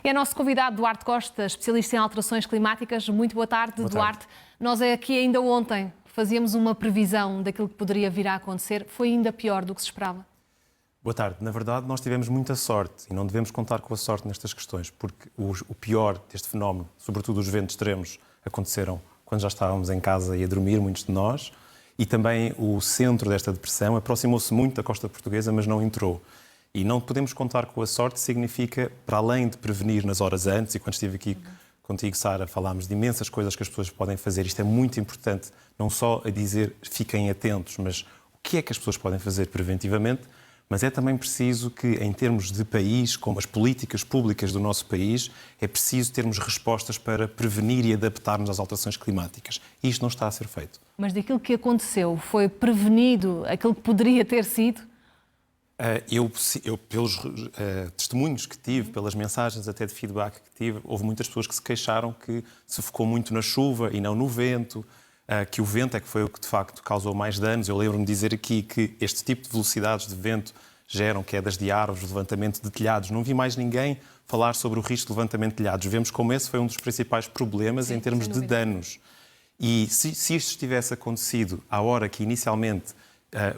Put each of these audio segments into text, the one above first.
É nosso convidado Duarte Costa, especialista em alterações climáticas. Muito boa tarde, Duarte. Nós aqui ainda ontem fazíamos uma previsão daquilo que poderia vir a acontecer. Foi ainda pior do que se esperava? Boa tarde. Na verdade, nós tivemos muita sorte e não devemos contar com a sorte nestas questões, porque o pior deste fenómeno, sobretudo os ventos extremos, aconteceram quando já estávamos em casa e a dormir, muitos de nós, e também o centro desta depressão aproximou-se muito da costa portuguesa, mas não entrou. E não podemos contar com a sorte significa, para além de prevenir nas horas antes, e quando estive aqui contigo, Sara, falámos de imensas coisas que as pessoas podem fazer. Isto é muito importante, não só a dizer fiquem atentos, mas o que é que as pessoas podem fazer preventivamente. Mas é também preciso que, em termos de país, como as políticas públicas do nosso país, é preciso termos respostas para prevenir e adaptarmos às alterações climáticas. E isto não está a ser feito. Mas daquilo que aconteceu, foi prevenido aquilo que poderia ter sido? Eu pelos testemunhos que tive, pelas mensagens até de feedback que tive, houve muitas pessoas que se queixaram que se focou muito na chuva e não no vento, que o vento é que foi o que de facto causou mais danos. Eu lembro-me de dizer aqui que este tipo de velocidades de vento geram quedas de árvores, levantamento de telhados. Não vi mais ninguém falar sobre o risco de levantamento de telhados. Vemos como esse foi um dos principais problemas em termos de danos. E se isto tivesse acontecido à hora que inicialmente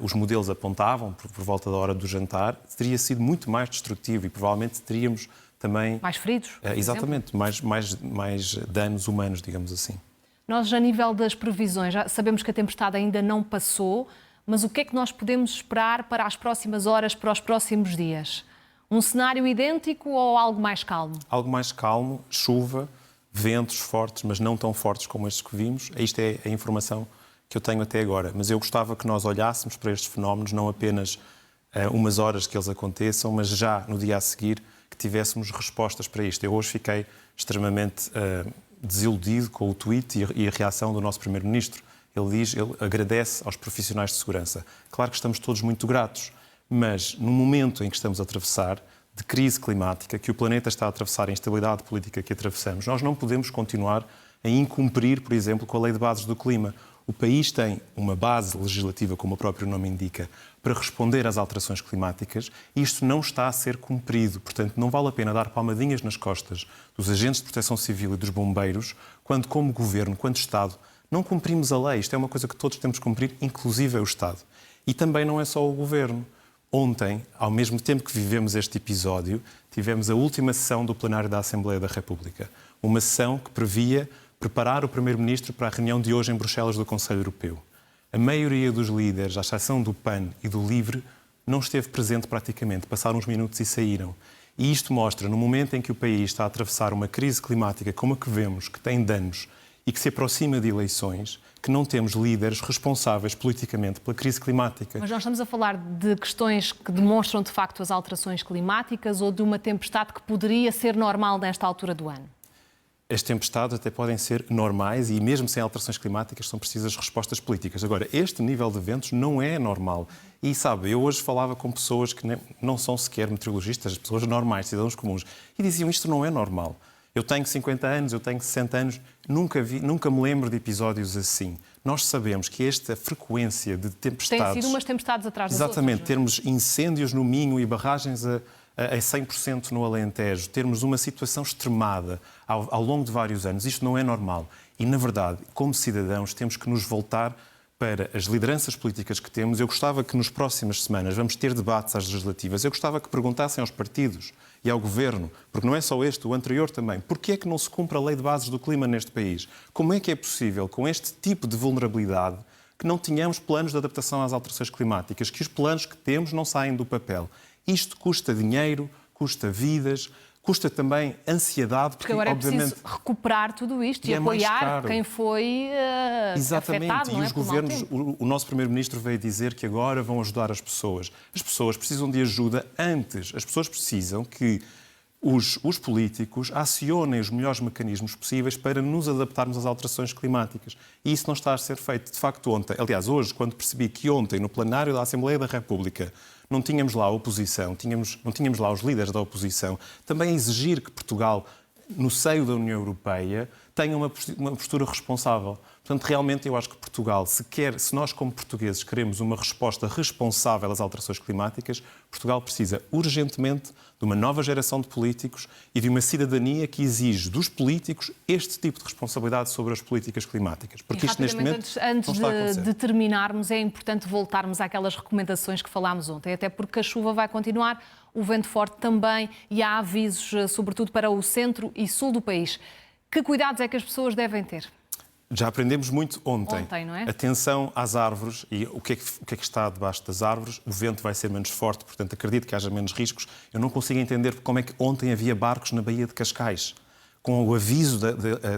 os modelos apontavam, por volta da hora do jantar, teria sido muito mais destrutivo e provavelmente teríamos também... Mais feridos? Exatamente, mais danos humanos, digamos assim. Nós, a nível das previsões, já sabemos que a tempestade ainda não passou, mas o que é que nós podemos esperar para as próximas horas, para os próximos dias? Um cenário idêntico ou algo mais calmo? Algo mais calmo, chuva, ventos fortes, mas não tão fortes como estes que vimos. Isto é a informação que eu tenho até agora. Mas eu gostava que nós olhássemos para estes fenómenos, não apenas umas horas que eles aconteçam, mas já no dia a seguir que tivéssemos respostas para isto. Eu hoje fiquei extremamente desiludido com o tweet e a reação do nosso Primeiro-Ministro. Ele agradece aos profissionais de segurança. Claro que estamos todos muito gratos, mas no momento em que estamos a atravessar de crise climática, que o planeta está a atravessar, a instabilidade política que atravessamos, nós não podemos continuar a incumprir, por exemplo, com a Lei de Bases do Clima. O país tem uma base legislativa, como o próprio nome indica, para responder às alterações climáticas e isto não está a ser cumprido. Portanto, não vale a pena dar palmadinhas nas costas dos agentes de proteção civil e dos bombeiros quando, como Governo, quando Estado, não cumprimos a lei. Isto é uma coisa que todos temos que cumprir, inclusive o Estado. E também não é só o Governo. Ontem, ao mesmo tempo que vivemos este episódio, tivemos a última sessão do plenário da Assembleia da República. Uma sessão que previa preparar o Primeiro-Ministro para a reunião de hoje em Bruxelas do Conselho Europeu. A maioria dos líderes, à exceção do PAN e do LIVRE, não esteve presente praticamente. Passaram uns minutos e saíram. E isto mostra, no momento em que o país está a atravessar uma crise climática como a que vemos, que tem danos e que se aproxima de eleições, que não temos líderes responsáveis politicamente pela crise climática. Mas nós estamos a falar de questões que demonstram de facto as alterações climáticas ou de uma tempestade que poderia ser normal nesta altura do ano? As tempestades até podem ser normais e mesmo sem alterações climáticas são precisas respostas políticas. Agora, este nível de ventos não é normal. E sabe, eu hoje falava com pessoas que não são sequer meteorologistas, pessoas normais, cidadãos comuns, e diziam isto não é normal. Eu tenho 50 anos, eu tenho 60 anos, nunca me lembro de episódios assim. Nós sabemos que esta frequência de tempestades... Tem sido umas tempestades atrás das outras. Exatamente, termos incêndios no Minho e barragens a 100% no Alentejo, termos uma situação extremada ao longo de vários anos, isto não é normal. E, na verdade, como cidadãos, temos que nos voltar para as lideranças políticas que temos. Eu gostava que nas próximas semanas vamos ter debates às legislativas. Eu gostava que perguntassem aos partidos e ao Governo, porque não é só este, o anterior também, porquê é que não se cumpre a Lei de Bases do Clima neste país? Como é que é possível, com este tipo de vulnerabilidade, que não tenhamos planos de adaptação às alterações climáticas, que os planos que temos não saem do papel? Isto custa dinheiro, custa vidas, custa também ansiedade. Porque agora obviamente, é preciso recuperar tudo isto e apoiar quem foi exatamente. Afetado, não é? E os governos, o nosso Primeiro-Ministro veio dizer que agora vão ajudar as pessoas. As pessoas precisam de ajuda antes. As pessoas precisam que os políticos acionem os melhores mecanismos possíveis para nos adaptarmos às alterações climáticas. E isso não está a ser feito. De facto, ontem, aliás, hoje, quando percebi que ontem, no plenário da Assembleia da República, não tínhamos lá a oposição, não tínhamos lá os líderes da oposição, também a exigir que Portugal no seio da União Europeia, tenha uma postura responsável. Portanto, realmente eu acho que Portugal, se nós como portugueses queremos uma resposta responsável às alterações climáticas, Portugal precisa urgentemente de uma nova geração de políticos e de uma cidadania que exige dos políticos este tipo de responsabilidade sobre as políticas climáticas. Porque isto neste momento antes não está a acontecer. de terminarmos, é importante voltarmos àquelas recomendações que falámos ontem, até porque a chuva vai continuar, o vento forte também, e há avisos, sobretudo para o centro e sul do país. Que cuidados é que as pessoas devem ter? Já aprendemos muito ontem. Não é? Atenção às árvores e o que é que está debaixo das árvores. O vento vai ser menos forte, portanto acredito que haja menos riscos. Eu não consigo entender como é que ontem havia barcos na Baía de Cascais, com o aviso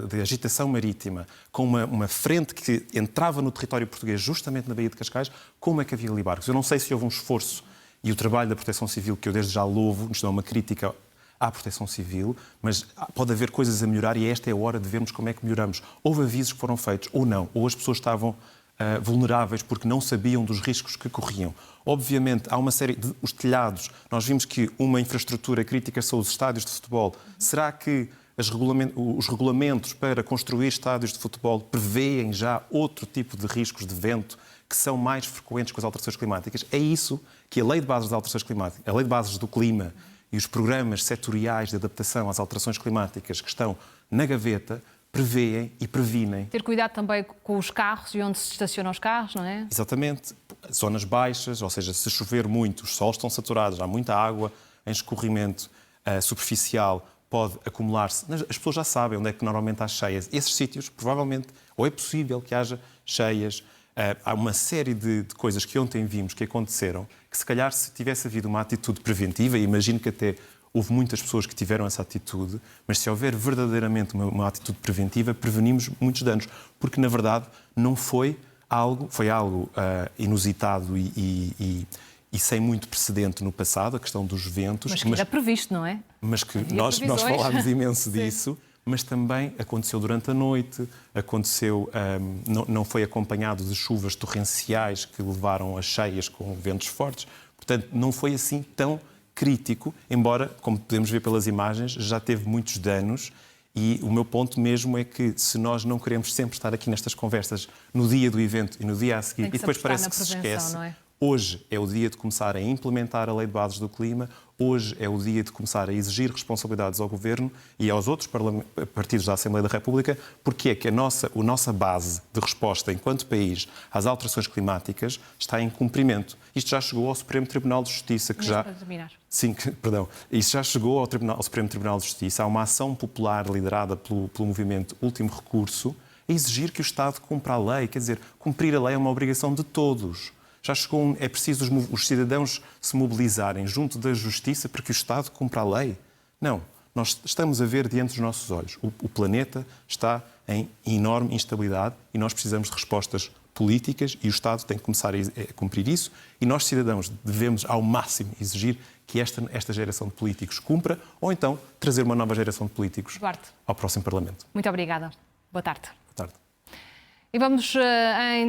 de agitação marítima, com uma frente que entrava no território português justamente na Baía de Cascais, como é que havia ali barcos? Eu não sei se houve um esforço e o trabalho da Proteção Civil, que eu desde já louvo, isto é uma crítica à Proteção Civil, mas pode haver coisas a melhorar e esta é a hora de vermos como é que melhoramos. Houve avisos que foram feitos ou não, ou as pessoas estavam vulneráveis porque não sabiam dos riscos que corriam. Obviamente, há uma série de... Os telhados, nós vimos que uma infraestrutura crítica são os estádios de futebol. Será que os regulamentos para construir estádios de futebol prevêem já outro tipo de riscos de vento que são mais frequentes com as alterações climáticas? É isso que a Lei de Bases das Alterações Climáticas, a Lei de Bases do Clima e os programas setoriais de adaptação às alterações climáticas que estão na gaveta prevêem e previnem. Ter cuidado também com os carros e onde se estacionam os carros, não é? Exatamente. Zonas baixas, ou seja, se chover muito, os solos estão saturados, há muita água em escorrimento superficial, pode acumular-se. As pessoas já sabem onde é que normalmente há cheias. Esses sítios, provavelmente, ou é possível que haja cheias. Há uma série de coisas que ontem vimos que aconteceram, que se calhar se tivesse havido uma atitude preventiva, e imagino que até houve muitas pessoas que tiveram essa atitude, mas se houver verdadeiramente uma atitude preventiva, prevenimos muitos danos. Porque, na verdade, não foi algo inusitado e sem muito precedente no passado, a questão dos ventos. Mas que era previsto, não é? Mas que nós falámos imenso disso. Mas também aconteceu durante a noite, não foi acompanhado de chuvas torrenciais que levaram a cheias com ventos fortes. Portanto, não foi assim tão crítico, embora, como podemos ver pelas imagens, já teve muitos danos. E o meu ponto mesmo é que, se nós não queremos sempre estar aqui nestas conversas no dia do evento e no dia a seguir, e depois parece que se esquece, não é? Hoje é o dia de começar a implementar a Lei de Bases do Clima, hoje é o dia de começar a exigir responsabilidades ao Governo e aos outros partidos da Assembleia da República, porque é que a nossa base de resposta enquanto país às alterações climáticas está em cumprimento. Isto já chegou ao Supremo Tribunal de Justiça, que já... Sim, perdão. Isto já chegou ao Supremo Tribunal de Justiça. Há uma ação popular liderada pelo movimento Último Recurso a exigir que o Estado cumpra a lei. Quer dizer, cumprir a lei é uma obrigação de todos. Já chegou, é preciso os cidadãos se mobilizarem junto da Justiça para que o Estado cumpra a lei? Não. Nós estamos a ver diante dos nossos olhos. O planeta está em enorme instabilidade e nós precisamos de respostas políticas e o Estado tem que começar a cumprir isso e nós, cidadãos, devemos ao máximo exigir que esta geração de políticos cumpra ou então trazer uma nova geração de políticos ao próximo Parlamento. Muito obrigada. Boa tarde. Boa tarde. E vamos em